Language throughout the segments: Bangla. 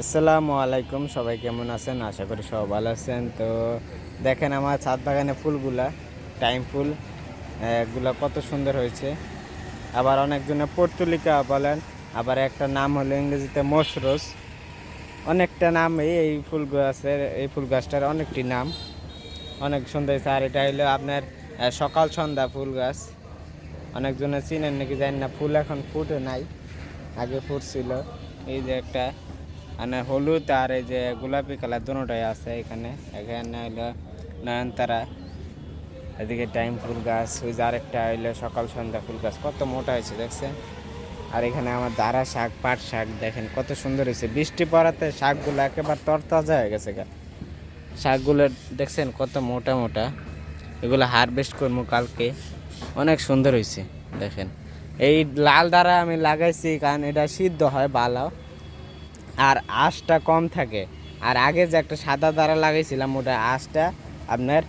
আসসালামু আলাইকুম, সবাই কেমন আছেন? আশা করি সবাই ভালো আছেন। তো দেখেন আমার ছাদ বাগানে ফুলগুলা, টাইম ফুল এগুলা কত সুন্দর হয়েছে। আবার অনেকজনে পর্তুলিকা বলেন, আবার একটা নাম হলো ইংরেজিতে মশরোজ। অনেকটা নাম এই ফুল গাছের, এই ফুল গাছটার অনেকটি নাম, অনেক সুন্দর হয়েছে। আর এটা হলো আপনার সকাল সন্ধ্যা ফুল গাছ। অনেকজনে চিনেন নাকি জানি না, ফুল এখন ফুটে নাই, আগে ফুটছিল। এই যে একটা মানে হলুদ আর এই যে গোলাপি কালার দুটোটাই আছে এখানে। এখানে হইলো নয়নতারা, এদিকে টাইম ফুল গাছ, ওই যে আরেকটা হইলো সকাল সন্ধ্যা ফুল গাছ, কত মোটা হয়েছে দেখছেন। আর এখানে আমার দাঁড়া শাক, পাট শাক দেখেন কত সুন্দর হয়েছে। বৃষ্টি পড়াতে শাকগুলো একেবারে তরতাজা হয়ে গেছে গা। শাকগুলো দেখছেন কত মোটা মোটা। এগুলো হারভেস্ট করবো কালকে। অনেক সুন্দর হয়েছে দেখেন। এই লাল দ্বারা আমি লাগাইছি কারণ এটা সিদ্ধ হয় ভালো, আর আঁশটা কম থাকে। আর আগে যে একটা সাদা দাঁড়া লাগাইছিলাম ওটা আঁশটা আপনার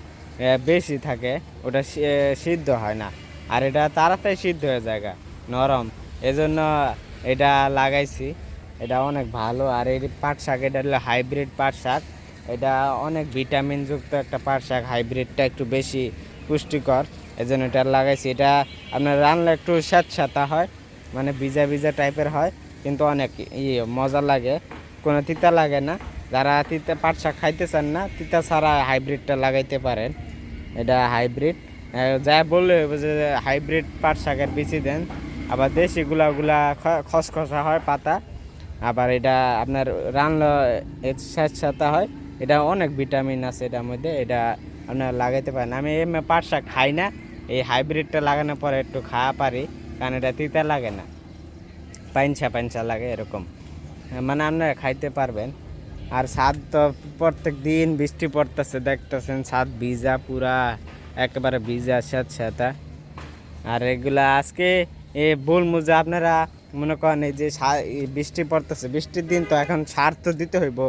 বেশি থাকে, ওটা সিদ্ধ হয় না। আর এটা তাড়াতাড়ি সিদ্ধ হয়ে যায়, নরম। এজন্য এটা লাগাইছি। এটা অনেক ভালো। আর এই পাট শাক, এটা হলো হাইব্রিড পাট শাক। এটা অনেক ভিটামিনযুক্ত একটা পাট শাক, হাইব্রিডটা একটু বেশি পুষ্টিকর, এজন্য এটা লাগাইছি। এটা আপনার রান্না একটু স্যাঁতস্যাঁতা হয়, মানে ভিজা ভিজা টাইপের হয়, কিন্তু অনেক মজা লাগে, কোনো তিতা লাগে না। যারা তিতা পাট শাক খাইতে চান না, তিতা ছাড়া হাইব্রিডটা লাগাইতে পারেন। এটা হাইব্রিড, যা বললে যে হাইব্রিড পাট শাকের বিচি দেন। আবার দেশিগুলা খসখসা হয় পাতা। আবার এটা আপনার রান্না স্যাঁতস্যাঁতা হয়। এটা অনেক ভিটামিন আছে এটার মধ্যে, এটা আপনার লাগাইতে পারেন। আমি এমনি পাট শাক খাই না, এই হাইব্রিডটা লাগানোর পরে একটু খাওয়া পারি, কারণ এটা তিতা লাগে না, পাইনছা পাইনছা লাগে এরকম। মানে আপনারা খাইতে পারবেন। আর ছাদ তো প্রত্যেক দিন বৃষ্টি পড়তেছে, দেখতেছেন ছাদ ভিজা পুরা, একেবারে ভিজা স্যাঁতস্যাঁতা। আর এগুলা আজকে বলবো যে আপনারা মনে করেন এই যে বৃষ্টি পড়তেছে, বৃষ্টির দিন তো এখন সার তো দিতে হইব।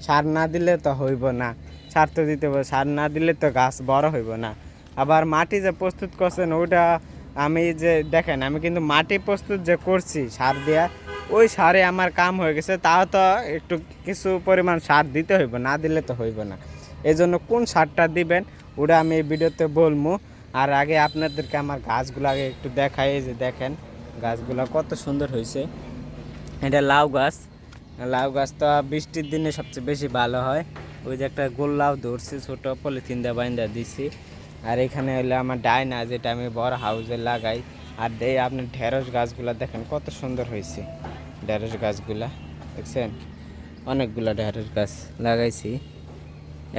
সার না দিলে তো হইব না, সার তো দিতে হবে, সার না দিলে তো গাছ বড় হইব না। আবার মাটি যে প্রস্তুত করছেন ওইটা, আমি যে দেখেন আমি কিন্তু মাটি প্রস্তুত যে করছি সার দেওয়া, ওই সারে আমার কাম হয়ে গেছে। তাও তো একটু কিছু পরিমাণ সার দিতে হইব, না দিলে তো হইব না। এই জন্য কোন সারটা দিবেন ওটা আমি এই ভিডিওতে বলবো। আর আগে আপনাদেরকে আমার গাছগুলো আগে একটু দেখাই। এই যে দেখেন গাছগুলো কত সুন্দর হয়েছে। এটা লাউ গাছ। লাউ গাছ তো বৃষ্টির দিনে সবচেয়ে বেশি ভালো হয়। ওই যে একটা গোল লাউ ধরছি, ছোটো পলিথিন দিয়ে বাইন্দা দিছি। আর এখানে হলো আমার ডায়না, যেটা আমি বড় হাউসে লাগাই। আর এই আপনার ঢেঁড়স গাছগুলো দেখেন কত সুন্দর হয়েছে। ঢেঁড়স গাছগুলা দেখছেন, অনেকগুলা ঢেঁড়স গাছ লাগাইছি।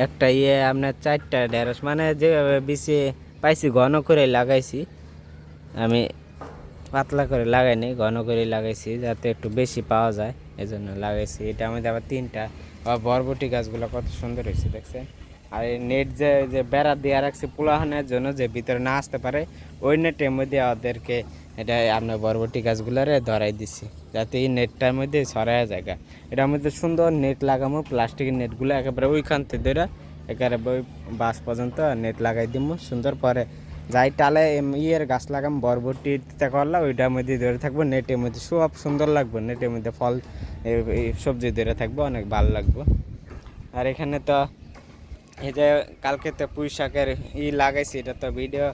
একটা আপনার 4টা ঢেঁড়স, মানে যেভাবে বিছে পাইছি ঘন করে লাগাইছি আমি, পাতলা করে লাগাইনি, ঘন করে লাগাইছি যাতে একটু বেশি পাওয়া যায়, এজন্য লাগাইছি। এটা আমাদের আবার 3টা। আবার বরবটি গাছগুলো কত সুন্দর হয়েছে দেখছেন। আর এই নেট যে যে বেড়া দিয়ে রাখছি পোলাহানের জন্য, যে ভিতরে না আসতে পারে, ওই নেটের মধ্যে ওদেরকে এটা আপনার বরবটি গাছগুলোরে ধরাই দিছি, যাতে এই নেটটার মধ্যে ছড়ায় জায়গা। এটার মধ্যে সুন্দর নেট লাগামো, প্লাস্টিকের নেটগুলো একেবারে ওইখান থেকে ধরে একেবারে ওই বাস পর্যন্ত নেট লাগাই দিব সুন্দর। পরে যাই টালে গাছ লাগাম বরবটি তিতা করলা, ওইটার মধ্যে ধরে থাকবো, নেটের মধ্যে সব সুন্দর লাগবে, নেটের মধ্যে ফল এই সবজি ধরে থাকবো, অনেক ভালো লাগবে। আর এখানে তো এই যে কালকে তো পুঁই শাকের লাগাইছি, এটা তো ভিডিও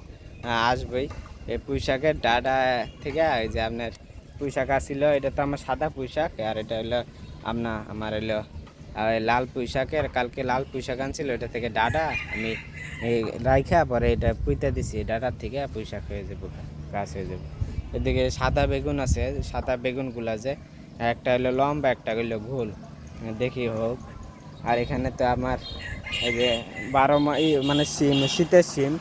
আসবেই। এই পুঁই শাকের ডাটা থেকে এই যে আপনার পুঁই শাক আসছিল, এটা তো আমার সাদা পুঁই শাক। আর এটা হলো আমার হলো লাল পুঁই শাকের, কালকে লাল পুঁই শাক আনছিল, এটা থেকে ডাটা আমি এই রাইখা পরে এটা পুঁইতে দিছি, ডাটার থেকে পুঁই শাক হয়ে যাবো, গাছ হয়ে যাবে। এদিকে সাদা বেগুন আছে, সাদা বেগুনগুলা যে একটা হলো লম্বা, একটা হলো গোল, দেখি হোক। আর এখানে তো আমার এই যে 12 মাস মানে সিম, শীতের সিম,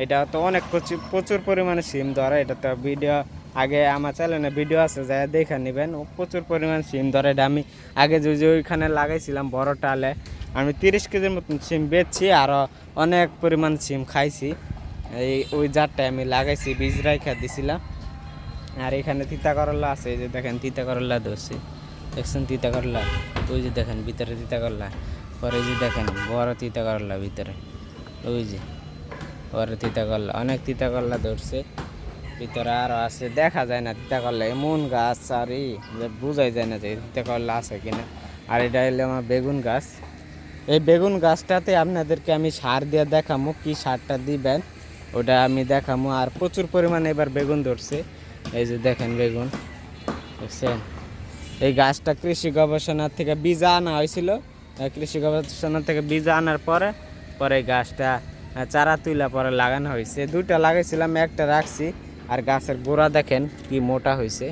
এটা তো অনেক প্রচুর পরিমাণে সিম ধরে। এটা তো ভিডিও আগে আমার চ্যানেলে ভিডিও আছে, যা দেখে নেবেন। প্রচুর পরিমাণ সিম ধরে। এটা আমি আগে যে ওইখানে লাগাইছিলাম বড় টালে, আমি 30 কেজির মতন সিম বেচছি, আরও অনেক পরিমাণ সিম খাইছি। ওই জারটায় আমি লাগাইছি, বীজ রাইখা দিছিলাম। আর এখানে তিতা করলা আছে, এই যে দেখেন তিতা করলা ধরছি, দেখছেন তিতা করলা, ওই যে দেখেন ভিতরে তিতা করলা। পরে এই যে দেখেন বড় তিতা করলা ভিতরে, ওই যে বড় তিতা করলা, অনেক তিতা করলা ধরছে ভিতরে। আরও আছে, দেখা যায় না তিতা করলা, এমন গাছ আর বোঝাই যায় না যে তিতা করলা আছে কিনা। আর এটা হলো আমার বেগুন গাছ। এই বেগুন গাছটাতে আপনাদেরকে আমি সার দিয়ে দেখামো, কি সারটা দিবেন ওটা আমি দেখামো। আর প্রচুর পরিমাণে এবার বেগুন ধরছে, এই যে দেখেন বেগুন দেখছেন। এই গাছটা কৃষি গবেষণা থেকে বীজ আনা হয়েছিল, কৃষি গবেষণা থেকে বীজ আনার পরে পরে এই গাছটা চারা তুলা পরে লাগানো হয়েছে। দুইটা লাগাইছিলাম, একটা রাখছি। আর গাছের গোড়া দেখেন কি মোটা হয়েছে,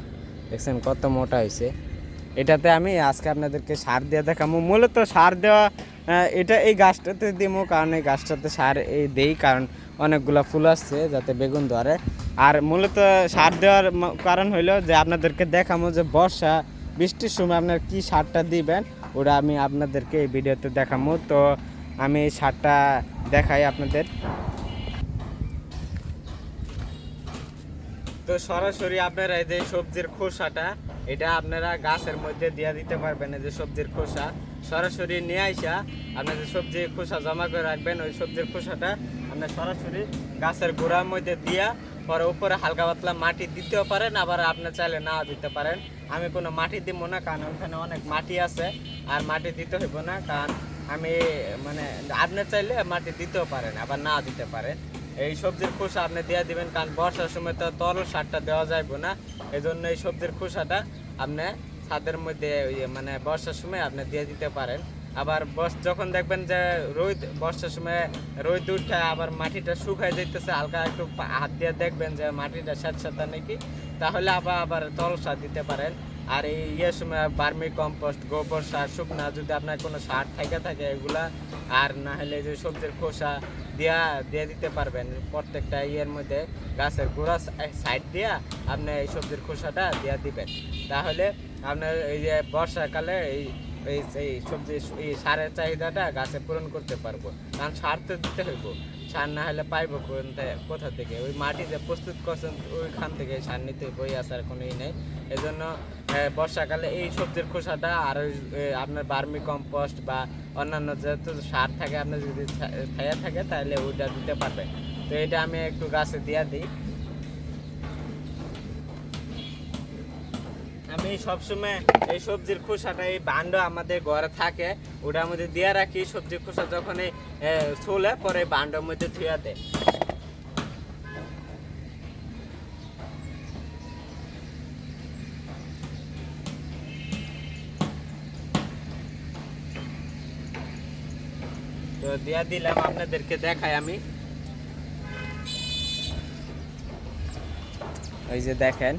দেখছেন কত মোটা হয়েছে। এটাতে আমি আজকে আপনাদেরকে সার দিয়ে দেখাবো। মূলত সার দেওয়া এটা এই গাছটাতে দিমো, কারণ এই গাছটাতে সার এই দেই কারণ অনেকগুলো ফুল আসছে যাতে বেগুন ধরে। আর মূলত সার দেওয়ার কারণ হইলো যে আপনাদেরকে দেখাবো যে বর্ষা বৃষ্টির সময় আপনার কি সারটা দিবেন ওটা আমি আপনাদেরকে এই ভিডিওতে দেখাবো। তো আমি এই সারটা দেখাই আপনাদের। তো সরাসরি আপনারা এই যে সবজির খোসাটা এটা আপনারা গাছের মধ্যে দিয়ে দিতে পারবেন। এই যে সবজির খোসা সরাসরি নিয়ে আইসা আপনার যে সবজির খোসা জমা করে রাখবেন, ওই সবজির খোসাটা আপনার সরাসরি গাছের গোড়ার মধ্যে দিয়া পরে উপরে হালকা পাতলা মাটি দিতেও পারেন, আবার আপনার চাইলে নাও দিতে পারেন। আমি কোনো মাটি দিব না, কারণ ওখানে অনেক মাটি আছে আর মাটি দিতে হইব না। কারণ আমি মানে আপনার চাইলে মাটি দিতেও পারেন, আবার না দিতে পারেন। এই সবজির খোসা আপনি দিয়ে দিবেন, কারণ বর্ষার সময় তো তরল সারটা দেওয়া যাইব না। এই জন্য এই সবজির খোসাটা আপনি ছাদের মধ্যে মানে বর্ষার সময় আপনি দিয়ে দিতে পারেন। আবার যখন দেখবেন যে বর্ষার সময় রোদ উঠে আবার মাটিটা শুকায় যাইতেছে, হালকা একটু হাত দিয়ে দেখবেন যে মাটিটা স্যাঁতস্যাঁতে নাকি, তাহলে আবার তরল সার দিতে পারেন। আর এই সময় বার্মি কম্পোস্ট, গোবর সার, শুকনা যদি আপনার কোনো সার থাকে এগুলা, আর না হলে যে সবজির খোসা দিয়ে দিতে পারবেন প্রত্যেকটা মধ্যে গাছের গোড়া সাইড দিয়া আপনি এই সবজির খোসাটা দিয়ে দিবেন। তাহলে আপনার এই যে বর্ষাকালে এই সবজি এই সারের চাহিদাটা গাছে পূরণ করতে পারবো। কারণ সার তো দিতে হইব, সার না হলে পাইবো কোথা থেকে? ওই মাটি যে প্রস্তুত করছেন ওইখান থেকে সার নিতে বই আসার কোনো নেই। এই জন্য বর্ষাকালে এই সবজির খোসাটা আর আপনার বার্মি কম্পোস্ট বা অন্যান্য যেহেতু সার থাকে আপনার যদি ছায়া থাকে তাহলে ওইটা দিতে পারবেন। তো এটা আমি একটু গাছে দিয়ে দিই। আমি সবসময় এই সবজির খোসাটা এই বান্ড আমাদের ঘরে থাকে ওটার মধ্যে দিয়ে রাখি। সবজির খোসা যখন চলে পরে বান্ডের মধ্যে ধুয়া দেয়। তো দিয়া দিলাম, আপনাদেরকে দেখাই আমি। ওই যে দেখেন,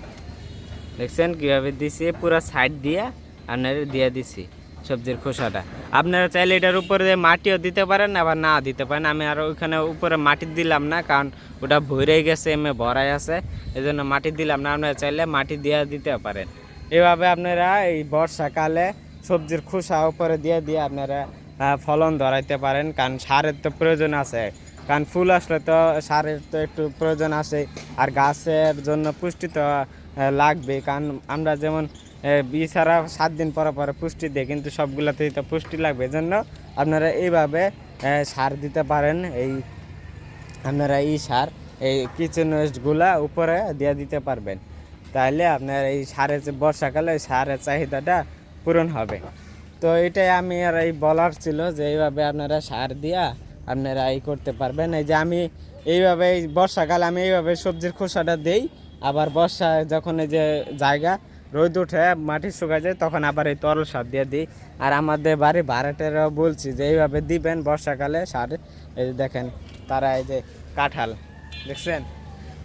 দেখছেন কীভাবে দিছি, পুরো সাইড দিয়ে আপনারা দিয়ে দিছি সবজির খোসাটা। আপনারা চাইলে এটার উপরে মাটিও দিতে পারেন, আবার না দিতে পারেন। আমি আর ওইখানে উপরে মাটি দিলাম না, কারণ ওটা ভরে গেছে, ভরাই আছে, এই জন্য মাটি দিলাম না। আপনারা চাইলে মাটি দিয়ে দিতে পারেন। এভাবে আপনারা এই বর্ষাকালে সবজির খোসা উপরে দিয়ে আপনারা ফলন ধরাইতে পারেন। কারণ সারের তো প্রয়োজন আছে, কারণ ফুল আসলে তো সারের তো একটু প্রয়োজন আছে। আর গাছের জন্য পুষ্টি তো লাগবে, কারণ আমরা যেমন ছাড়া 7 দিন পরে পুষ্টি দিই, কিন্তু সবগুলোতেই তো পুষ্টি লাগবে। এই জন্য আপনারা এইভাবে সার দিতে পারেন। আপনারা এই সার এই কিচেন ওয়েস্টগুলা উপরে দিয়ে দিতে পারবেন। তাহলে আপনার এই সারের যে বর্ষাকালে সারের চাহিদাটা পূরণ হবে। তো এটাই আমি আর বলার ছিল যে এইভাবে আপনারা সার দিয়া আপনারা করতে পারবেন। এই যে আমি এইভাবে বর্ষাকালে আমি এইভাবে সবজির খোসাটা দেই, আবার বর্ষা যখন এই যে জায়গা রোদ উঠে মাটি শুকায় যায় তখন আবার এই তরল সার দিয়ে দিই। আর আমাদের বাড়ি ভাড়াটেরাও বলছি যে এইভাবে দিবেন বর্ষাকালে সার। এই যে দেখেন তারা এই যে কাঁঠাল দেখছেন,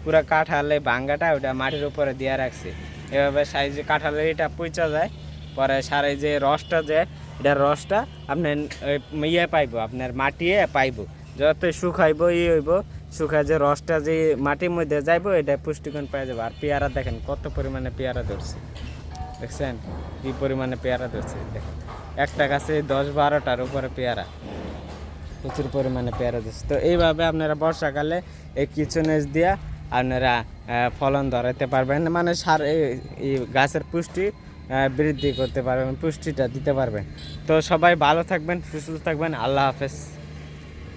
পুরো কাঁঠাল এই ভাঙ্গাটা ওটা মাটির উপরে দিয়ে রাখছি। এভাবে সাইজে কাঁঠালের এটা পচা যায়, পরে সার এই যে রসটা যে এটার রসটা আপনার পাইব, আপনার মাটিয়ে পাইব। যত শুকাইব হইব, শুকায় যে রসটা যে মাটির মধ্যে যাইব এটা পুষ্টিগুণ পাওয়া যাবে। আর পেয়ারা দেখেন কত পরিমাণে পেয়ারা ধরছে, দেখছেন কি পরিমাণে পেয়ারা ধরছে। দেখেন একটা গাছে 10-12টার উপরে পেয়ারা, প্রচুর পরিমাণে পেয়ারা ধরছে। তো এইভাবে আপনারা বর্ষাকালে এই কিচেনেস দিয়া আপনারা ফলন ধরাইতে পারবেন, মানে সার এই গাছের পুষ্টি বৃদ্ধি করতে পারবেন, পুষ্টিটা দিতে পারবেন। তো সবাই ভালো থাকবেন, সুস্থ থাকবেন। আল্লাহ হাফেজ।